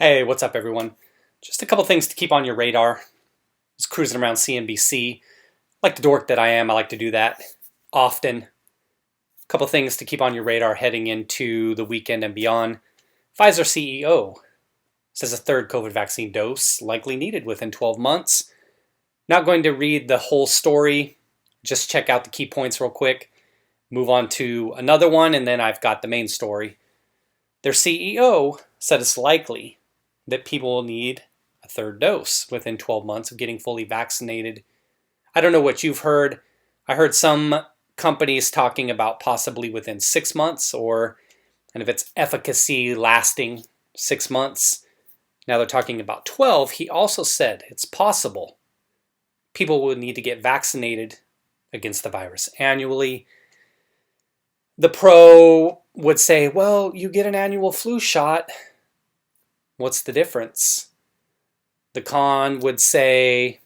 Hey, what's up, everyone? Just a couple things to keep on your radar. Just cruising around CNBC. Like the dork that I am, I like to do that often. A couple things to keep on your radar heading into the weekend and beyond. Pfizer CEO says a third COVID vaccine dose likely needed within 12 months. Not going to read the whole story, just check out the key points real quick. Move on to another one, and then I've got the main story. Their CEO said it's likely that people will need a third dose within 12 months of getting fully vaccinated. I don't know what you've heard. I heard some companies talking about possibly within 6 months, and if it's efficacy lasting 6 months. Now they're talking about 12. He also said it's possible people will need to get vaccinated against the virus annually. The pro would say, well, you get an annual flu shot. What's the difference? The con would say,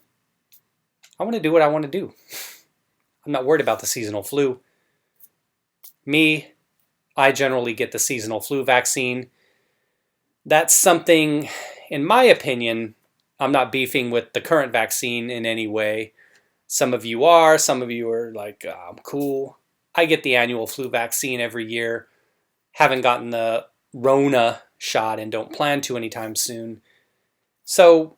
I want to do what I want to do. I'm not worried about the seasonal flu. Me, I generally get the seasonal flu vaccine. That's something, in my opinion, I'm not beefing with the current vaccine in any way. Some of you are. Some of you are like, I'm cool. I get the annual flu vaccine every year. Haven't gotten the rona shot and don't plan to anytime soon. So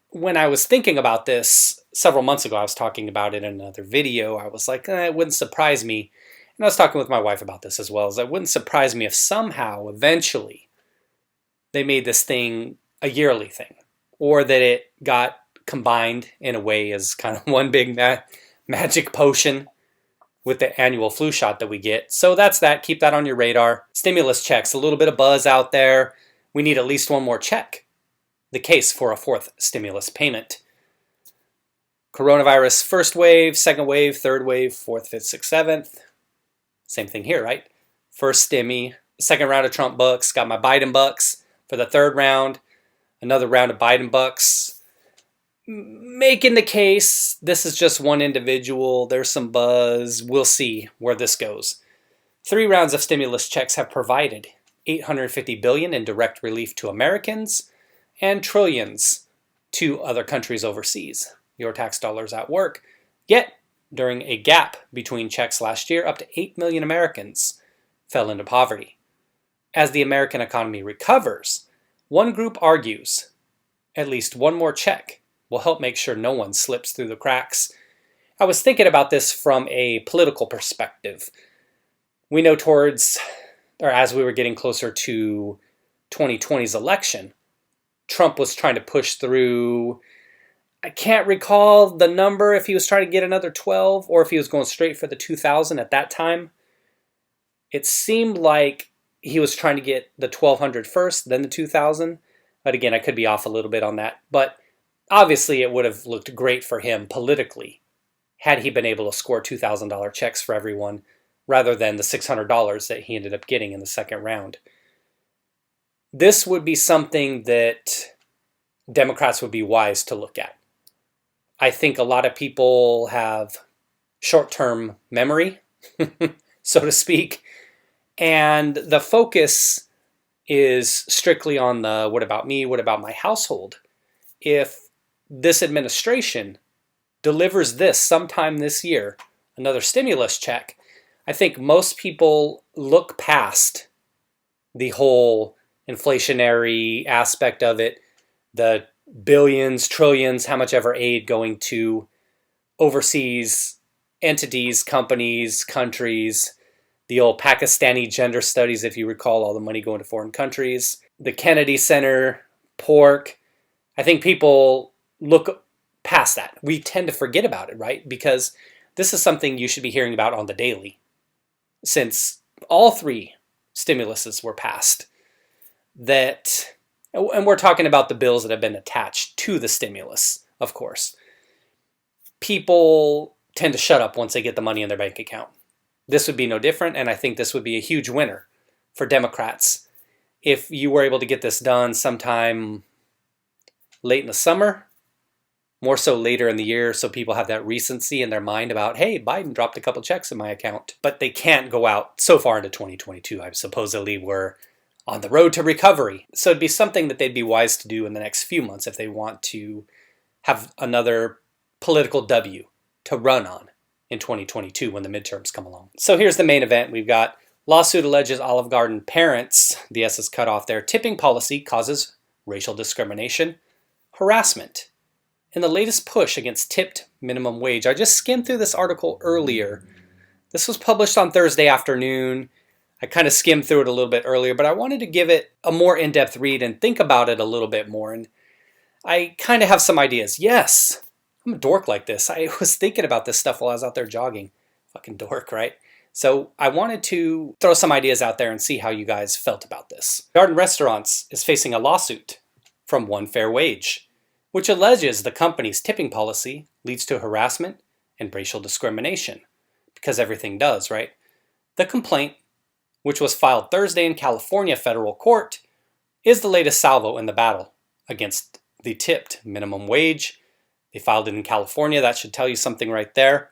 when I was thinking about this several months ago, I was talking about it in another video. I was like, it wouldn't surprise me. And I was talking with my wife about this as well. It wouldn't surprise me if somehow, eventually, they made this thing a yearly thing, or that it got combined in a way as kind of one big magic potion with the annual flu shot that we get. So that's that. Keep that on your radar. Stimulus checks, a little bit of buzz out there. We need at least one more check. The case for a fourth stimulus payment. Coronavirus first wave, second wave, third wave, fourth, fifth, sixth, seventh. Same thing here, right? First stimmy, second round of Trump bucks, got my Biden bucks for the third round, another round of Biden bucks. Making the case, this is just one individual, there's some buzz, we'll see where this goes. 3 rounds of stimulus checks have provided $850 billion in direct relief to Americans and trillions to other countries overseas. Your tax dollars at work. Yet, during a gap between checks last year, up to 8 million Americans fell into poverty. As the American economy recovers, one group argues at least one more check will help make sure no one slips through the cracks. I was thinking about this from a political perspective. We know as we were getting closer to 2020's election, Trump was trying to push through, I can't recall the number, if he was trying to get another 12 or if he was going straight for the 2,000 at that time. It seemed like he was trying to get the 1,200 first, then the 2,000. But again, I could be off a little bit on that. But obviously, it would have looked great for him politically had he been able to score $2,000 checks for everyone rather than the $600 that he ended up getting in the second round. This would be something that Democrats would be wise to look at. I think a lot of people have short-term memory, so to speak, and the focus is strictly on the what about me, what about my household. If this administration delivers this sometime this year, another stimulus check, I think most people look past the whole inflationary aspect of it, the billions, trillions, how much ever aid going to overseas entities, companies, countries, the old Pakistani gender studies, if you recall, all the money going to foreign countries, the Kennedy Center, pork. I think people look past that. We tend to forget about it, right? Because this is something you should be hearing about on the daily since all 3 stimuluses were passed. And we're talking about the bills that have been attached to the stimulus, of course. People tend to shut up once they get the money in their bank account. This would be no different, and I think this would be a huge winner for Democrats if you were able to get this done sometime late in the summer, more so later in the year, so people have that recency in their mind about, hey, Biden dropped a couple checks in my account. But they can't go out so far into 2022. I supposedly we're on the road to recovery. So it'd be something that they'd be wise to do in the next few months if they want to have another political W to run on in 2022 when the midterms come along. So here's the main event. We've got lawsuit alleges Olive Garden parents, the S is cut off there, tipping policy causes racial discrimination, harassment. In the latest push against tipped minimum wage, I just skimmed through this article earlier. This was published on Thursday afternoon. I kind of skimmed through it a little bit earlier, but I wanted to give it a more in-depth read and think about it a little bit more. And I kind of have some ideas. Yes, I'm a dork like this. I was thinking about this stuff while I was out there jogging. Fucking dork, right? So I wanted to throw some ideas out there and see how you guys felt about this. Darden Restaurants is facing a lawsuit from One Fair Wage, which alleges the company's tipping policy leads to harassment and racial discrimination, because everything does, right? The complaint, which was filed Thursday in California federal court, is the latest salvo in the battle against the tipped minimum wage. They filed it in California. That should tell you something right there.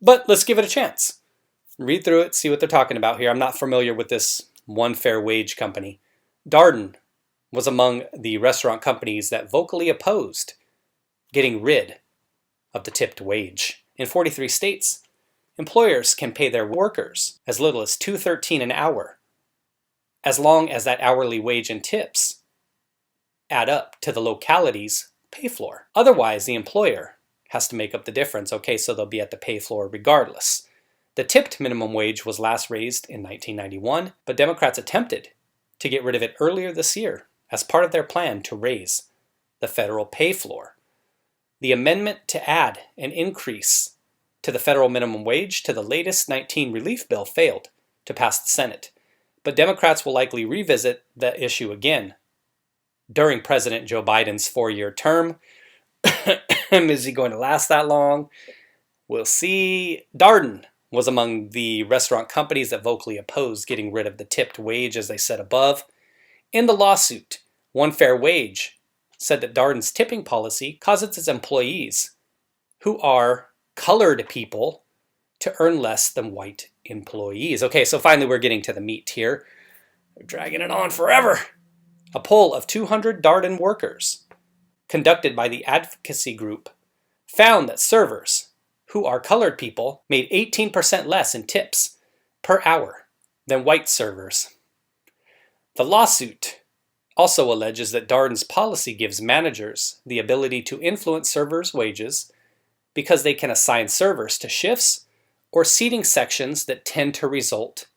But let's give it a chance. Read through it, see what they're talking about here. I'm not familiar with this One Fair Wage company. Darden was among the restaurant companies that vocally opposed getting rid of the tipped wage. In 43 states, employers can pay their workers as little as $2.13 an hour, as long as that hourly wage and tips add up to the locality's pay floor. Otherwise, the employer has to make up the difference. Okay, so they'll be at the pay floor regardless. The tipped minimum wage was last raised in 1991, but Democrats attempted to get rid of it earlier this year as part of their plan to raise the federal pay floor. The amendment to add an increase to the federal minimum wage to the latest 19 relief bill failed to pass the Senate, but Democrats will likely revisit the issue again during President Joe Biden's 4-year term. Is he going to last that long? We'll see. Darden was among the restaurant companies that vocally opposed getting rid of the tipped wage, as they said above. In the lawsuit, One Fair Wage said that Darden's tipping policy causes its employees, who are colored people, to earn less than white employees. Okay, so finally we're getting to the meat here. We're dragging it on forever. A poll of 200 Darden workers conducted by the Advocacy group found that servers who are colored people made 18% less in tips per hour than white servers. The lawsuit also alleges that Darden's policy gives managers the ability to influence servers' wages because they can assign servers to shifts or seating sections that tend to result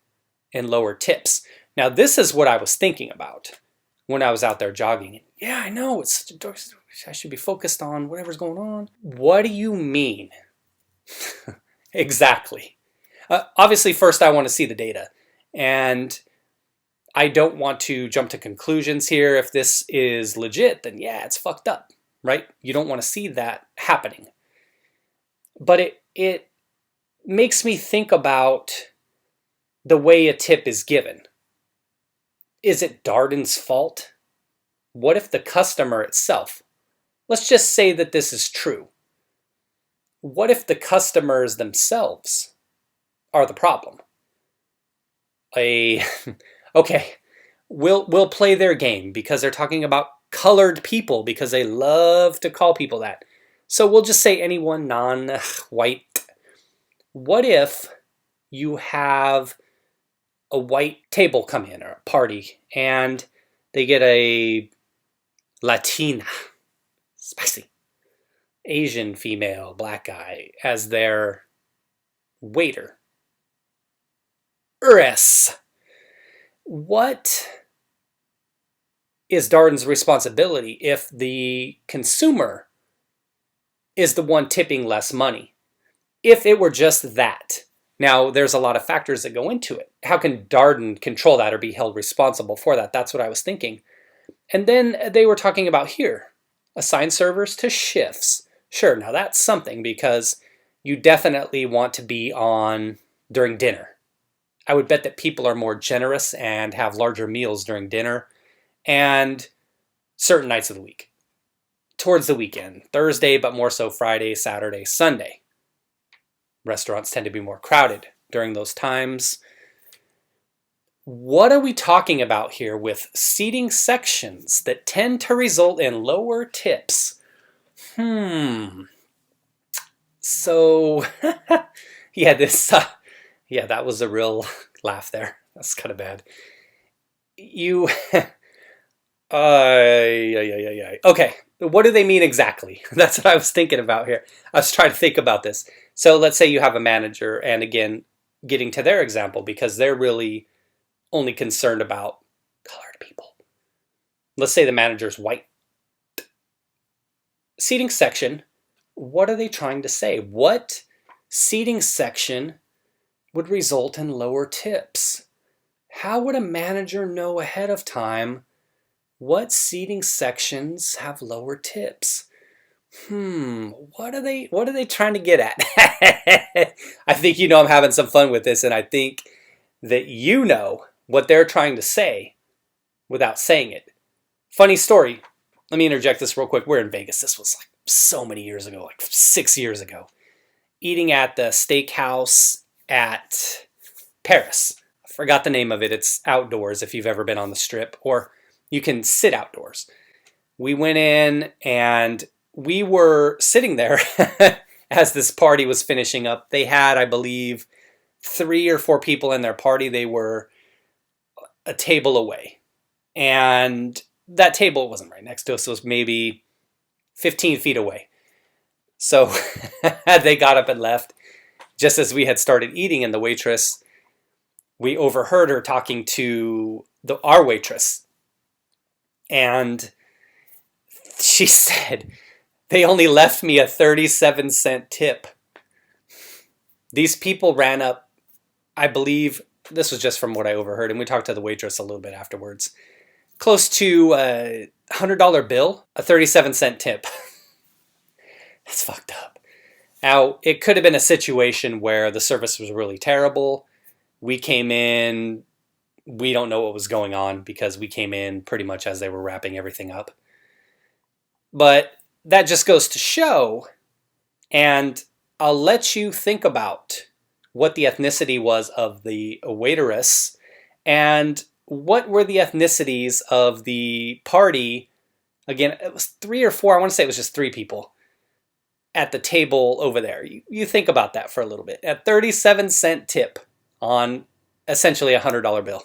in lower tips. Now, this is what I was thinking about when I was out there jogging. Yeah, I know, I should be focused on whatever's going on. What do you mean? Exactly. Obviously, first I want to see the data. And I don't want to jump to conclusions here. If this is legit, then yeah, it's fucked up, right? You don't want to see that happening. But it makes me think about the way a tip is given. Is it Darden's fault? What if the customer itself, let's just say that this is true. What if the customers themselves are the problem? Okay, we'll play their game because they're talking about colored people because they love to call people that. So we'll just say anyone non-white. What if you have a white table come in or a party and they get a Latina, spicy, Asian female, black guy as their waiter? What is Darden's responsibility if the consumer is the one tipping less money? If it were just that. Now, there's a lot of factors that go into it. How can Darden control that or be held responsible for that? That's what I was thinking. And then they were talking about here, assign servers to shifts. Sure, now that's something because you definitely want to be on during dinner. I would bet that people are more generous and have larger meals during dinner and certain nights of the week. Towards the weekend, Thursday, but more so Friday, Saturday, Sunday. Restaurants tend to be more crowded during those times. What are we talking about here with seating sections that tend to result in lower tips? So, yeah, that was a real laugh there. That's kind of bad. You, yeah. Okay, what do they mean exactly? That's what I was thinking about here. I was trying to think about this. So let's say you have a manager, and again, getting to their example, because they're really only concerned about colored people. Let's say the manager's white. Seating section, what are they trying to say? What seating section would result in lower tips? How would a manager know ahead of time what seating sections have lower tips? What are they trying to get at? I think I'm having some fun with this, and I think that you know what they're trying to say without saying it. Funny story. Let me interject this real quick. We're in Vegas. This was like so many years ago, like 6 years ago. Eating at the steakhouse at Paris. I forgot the name of it. It's outdoors if you've ever been on the Strip, or you can sit outdoors. We went in and we were sitting there as this party was finishing up. They had, I believe, 3 or 4 people in their party. They were a table away. And that table wasn't right next to us. It was maybe 15 feet away. So they got up and left just as we had started eating, and the waitress, we overheard her talking to our waitress. And she said, they only left me a 37-cent tip. These people ran up, I believe, this was just from what I overheard, and we talked to the waitress a little bit afterwards, close to a $100 bill, a 37-cent tip. That's fucked up. Now, it could have been a situation where the service was really terrible. We came in, we don't know what was going on because we came in pretty much as they were wrapping everything up. But that just goes to show, and I'll let you think about what the ethnicity was of the waitress and what were the ethnicities of the party. Again, it was 3 or 4, I want to say it was just 3 people at the table over there. You think about that for a little bit. A 37-cent tip on essentially a $100 bill.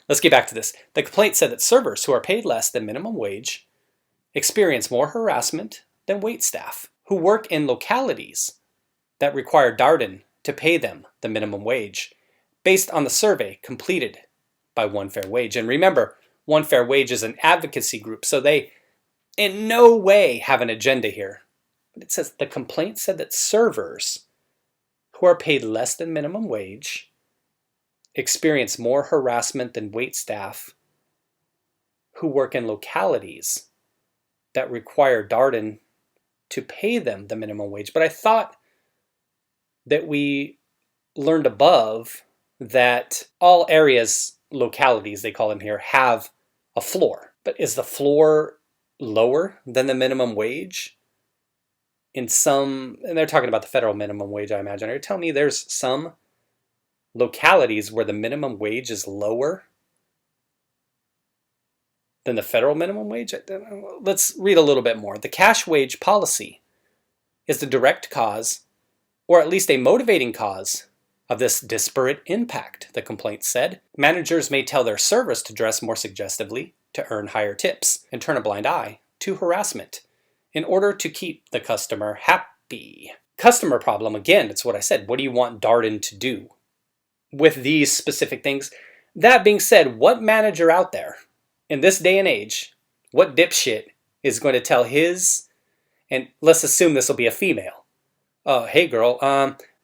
Let's get back to this. The complaint said that servers who are paid less than minimum wage experience more harassment than waitstaff who work in localities that require Darden to pay them the minimum wage based on the survey completed by One Fair Wage. And remember, One Fair Wage is an advocacy group, so they in no way have an agenda here. But it says the complaint said that servers who are paid less than minimum wage experience more harassment than waitstaff who work in localities that require Darden to pay them the minimum wage. But I thought that we learned above that all areas, localities they call them here, have a floor. But is the floor lower than the minimum wage? In some, and they're talking about the federal minimum wage, I imagine. Are you telling me there's some localities where the minimum wage is lower than the federal minimum wage? Let's read a little bit more. The cash wage policy is the direct cause, or at least a motivating cause, of this disparate impact, the complaint said. Managers may tell their servers to dress more suggestively to earn higher tips and turn a blind eye to harassment in order to keep the customer happy. Customer problem, again, it's what I said. What do you want Darden to do with these specific things? That being said, what manager out there in this day and age, what dipshit is going to tell his, and let's assume this will be a female, hey girl,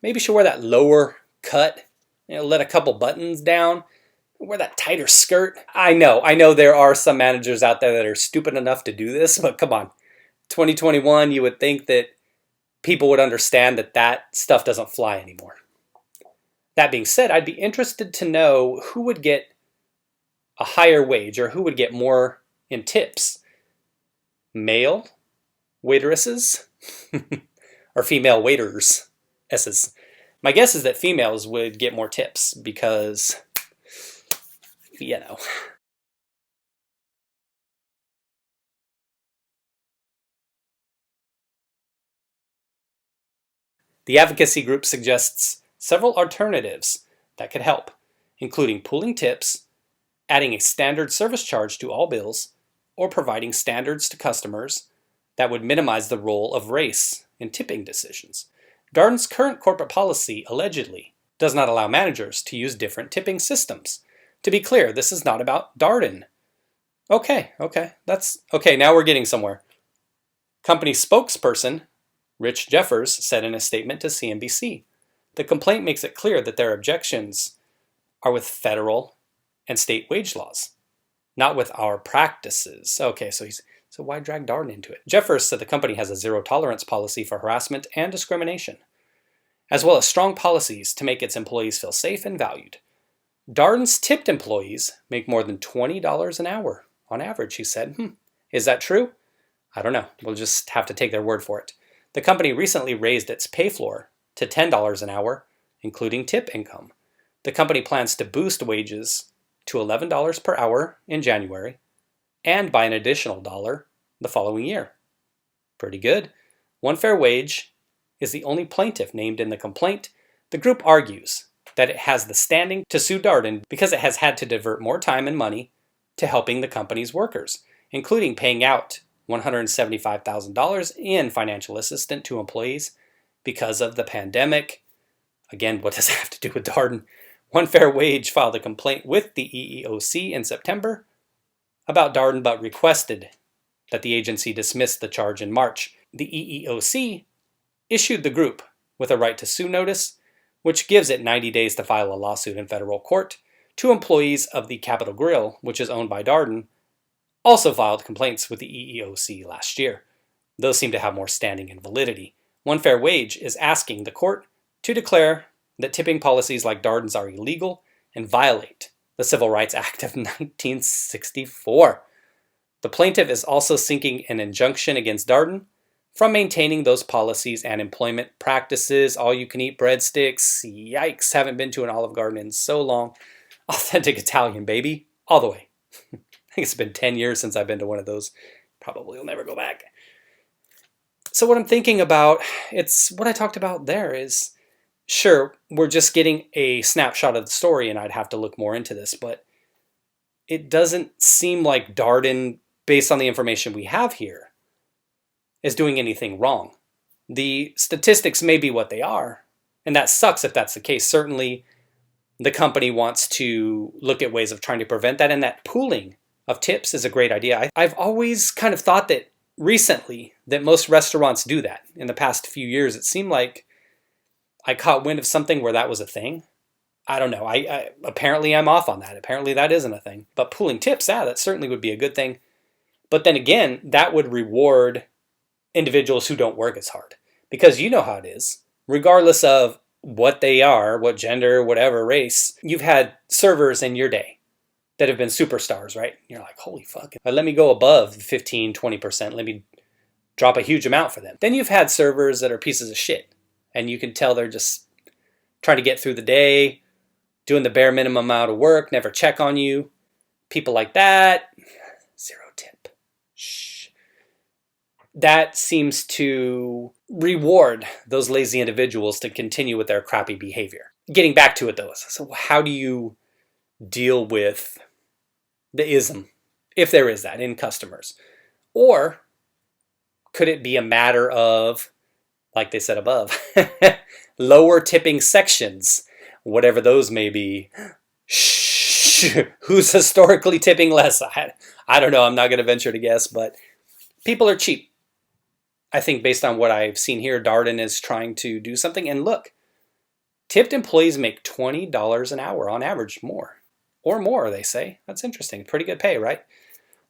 maybe you should wear that lower cut, let a couple buttons down, wear that tighter skirt. I know there are some managers out there that are stupid enough to do this, but come on. 2021, you would think that people would understand that that stuff doesn't fly anymore. That being said, I'd be interested to know who would get a higher wage or who would get more in tips. Male waitresses or female waiters? My guess is that females would get more tips because you know. The advocacy group suggests several alternatives that could help, including pooling tips, adding a standard service charge to all bills, or providing standards to customers that would minimize the role of race in tipping decisions. Darden's current corporate policy allegedly does not allow managers to use different tipping systems. To be clear, this is not about Darden. Okay, now we're getting somewhere. Company spokesperson Rich Jeffers said in a statement to CNBC, the complaint makes it clear that their objections are with federal and state wage laws, not with our practices. Okay, so why drag Darden into it? Jeffers said the company has a zero-tolerance policy for harassment and discrimination, as well as strong policies to make its employees feel safe and valued. Darden's tipped employees make more than $20 an hour on average, he said. Is that true? I don't know. We'll just have to take their word for it. The company recently raised its pay floor to $10 an hour, including tip income. The company plans to boost wages to $11 per hour in January and by an additional $1 the following year. Pretty good. One Fair Wage is the only plaintiff named in the complaint. The group argues that it has the standing to sue Darden because it has had to divert more time and money to helping the company's workers, including paying out $175,000 in financial assistance to employees because of the pandemic. Again, what does that have to do with Darden? One Fair Wage filed a complaint with the EEOC in September about Darden, but requested that the agency dismiss the charge in March. The EEOC issued the group with a right to sue notice, which gives it 90 days to file a lawsuit in federal court. Two employees of the Capitol Grill, which is owned by Darden, also filed complaints with the EEOC last year. Those seem to have more standing and validity. One Fair Wage is asking the court to declare that tipping policies like Darden's are illegal and violate the Civil Rights Act of 1964. The plaintiff is also seeking an injunction against Darden from maintaining those policies and employment practices. All-you-can-eat breadsticks. Yikes, haven't been to an Olive Garden in so long. Authentic Italian, baby. All the way. I think it's been 10 years since I've been to one of those. Probably will never go back. So what I'm thinking about, it's what I talked about there is, sure, we're just getting a snapshot of the story and I'd have to look more into this, but it doesn't seem like Darden, based on the information we have here, is doing anything wrong. The statistics may be what they are, and that sucks if that's the case. Certainly, the company wants to look at ways of trying to prevent that, and that pooling of tips is a great idea. I've always kind of thought that recently that most restaurants do that. In the past few years, it seemed like I caught wind of something where that was a thing. I don't know. I apparently I'm off on that. Apparently that isn't a thing. But pooling tips, that certainly would be a good thing. But then again, that would reward individuals who don't work as hard. Because you know how it is. Regardless of what they are, what gender, whatever race, you've had servers in your day that have been superstars, right? You're like, holy fuck, let me go above 15, 20%. Let me drop a huge amount for them. Then you've had servers that are pieces of shit. And you can tell they're just trying to get through the day, doing the bare minimum amount of work, never check on you. People like that, zero tip. Shh. That seems to reward those lazy individuals to continue with their crappy behavior. Getting back to it though, so how do you deal with the ism, if there is that, in customers? Or could it be a matter of, like they said above, lower tipping sections, whatever those may be? Shh, who's historically tipping less? I don't know, I'm not going to venture to guess, but people are cheap. I think based on what I've seen here, Darden is trying to do something. And look, tipped employees make $20 an hour on average, more. Or more, they say. That's interesting. Pretty good pay, right?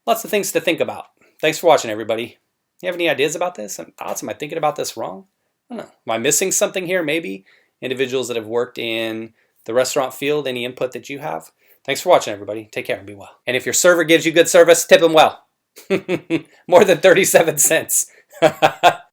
Lots of things to think about. Thanks for watching, everybody. You have any ideas about this? Some thoughts? Am I thinking about this wrong? I don't know. Am I missing something here? Maybe individuals that have worked in the restaurant field, any input that you have? Thanks for watching, everybody. Take care and be well. And if your server gives you good service, tip them well. More than 37 cents.